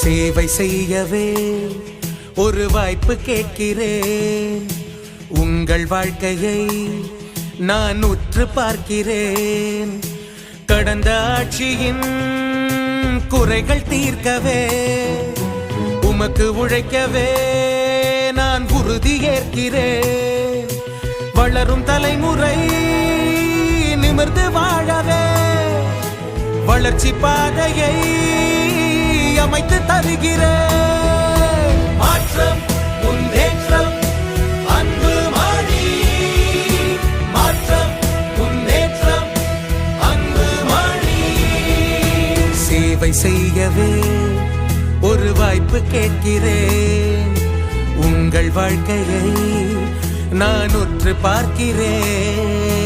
சேவை செய்யவே ஒரு வாய்ப்பு கேட்கிறேன். உங்கள் வாழ்க்கையை நான் உற்று பார்க்கிறேன். கடந்த ஆட்சியின் குறைகள் தீர்க்கவே உமக்கு உழைக்கவே நான் உறுதி ஏற்கிறேன். வளரும் தலைமுறை நிமிர்ந்து வாழவே வளர்ச்சி பாதையை அமைத்து தருகிறேன். மாற்றம் முன்னேற்றம் அன்பு மாறி, மாற்றம் முன்னேற்றம் அன்பு மாறி. சேவை செய்யவே ஒரு வாய்ப்பு கேட்கிறேன். உங்கள் வாழ்க்கையை நான் உற்று பார்க்கிறேன்.